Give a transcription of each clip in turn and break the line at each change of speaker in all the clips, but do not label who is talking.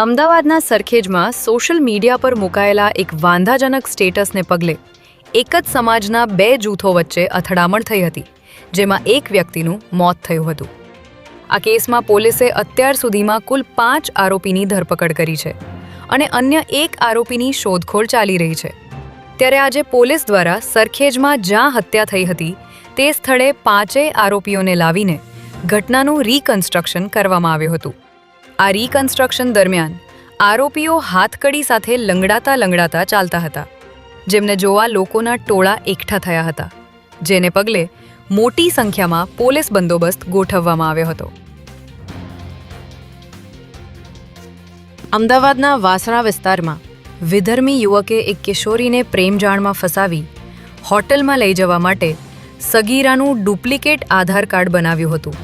અમદાવાદના સરખેજમાં social media પર મુકાયેલા એક વાંધાજનક સ્ટેટસને પગલે એક જ સમાજના બે જૂથો વચ્ચે અથડામણ થઈ હતી, જેમાં એક વ્યક્તિનું મોત થયું હતું. આ કેસમાં પોલીસે અત્યાર સુધીમાં કુલ 5 આરોપીની ધરપકડ કરી છે અને અન્ય એક આરોપીની શોધખોળ ચાલી રહી છે. ત્યારે આજે પોલીસ દ્વારા સરખેજમાં જ્યાં હત્યા થઈ હતી તે સ્થળે 5 આરોપીઓને લાવીને ઘટનાનું રીકન્સ્ટ્રક્શન કરવામાં આવ્યું હતું. આ રીકન્સ્ટ્રક્શન દરમિયાન આરોપીઓ હાથકડી સાથે લંગડાતા ચાલતા હતા, જેમને જોવા લોકોના ટોળા એકઠા થયા હતા, જેને પગલે મોટી સંખ્યામાં પોલીસ બંદોબસ્ત ગોઠવવામાં આવ્યો હતો. અમદાવાદના વાસણા વિસ્તારમાં વિધર્મી યુવકે એક કિશોરીને પ્રેમજાળમાં ફસાવી હોટલમાં લઈ જવા માટે સગીરાનું ડુપ્લિકેટ આધાર કાર્ડ બનાવ્યું હતું,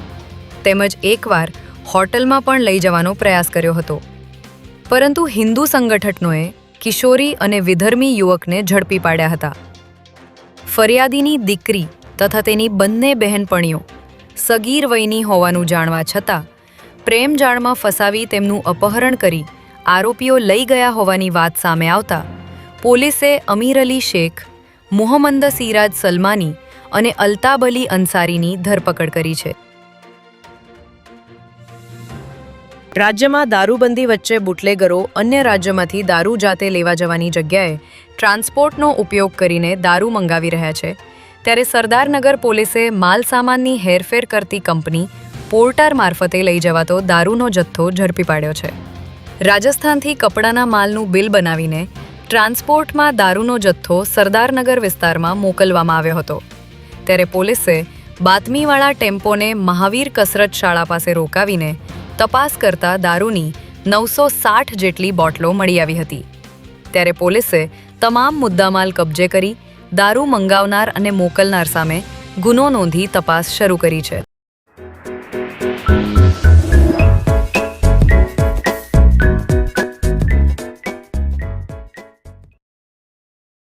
તેમજ એકવાર હોટલમાં પણ લઈ જવાનો પ્રયાસ કર્યો હતો. પરંતુ હિન્દુ સંગઠનોએ કિશોરી અને વિધર્મી યુવકને ઝડપી પાડ્યા હતા. ફરિયાદીની દીકરી તથા તેની બંને બહેનપણીઓ સગીર વયની હોવાનું જાણવા છતાં પ્રેમજાળમાં ફસાવી તેમનું અપહરણ કરી આરોપીઓ લઈ ગયા હોવાની વાત સામે આવતા પોલીસે અમીર અલી શેખ, મુહમ્મદ સિરાજ સલમાની અને અલ્તાબ અલી અંસારીની ધરપકડ કરી છે. રાજ્યમાં દારૂબંધી વચ્ચે બુટલેગરો અન્ય રાજ્યમાંથી દારૂ જાતે લેવા જવાની જગ્યાએ ટ્રાન્સપોર્ટનો ઉપયોગ કરીને દારૂ મંગાવી રહ્યા છે. ત્યારે સરદારનગર પોલીસે માલસામાનની હેરફેર કરતી કંપની પોર્ટર મારફતે લઈ જવાતો દારૂનો જથ્થો ઝડપી પાડ્યો છે. રાજસ્થાનથી કપડાના માલનું બિલ બનાવીને ટ્રાન્સપોર્ટમાં દારૂનો જથ્થો સરદારનગર વિસ્તારમાં મોકલવામાં આવ્યો હતો. ત્યારે પોલીસે બાતમીવાળા ટેમ્પોને મહાવીર કસરત શાળા પાસે રોકાવીને તપાસ કરતા દારૂની 960 જેટલી બોટલો મળી આવી હતી. ત્યારે પોલીસે તમામ મુદ્દામાલ કબજે કરી દારૂ મંગાવનાર અને મોકલનાર સામે ગુનો નોંધી તપાસ શરૂ કરી છે.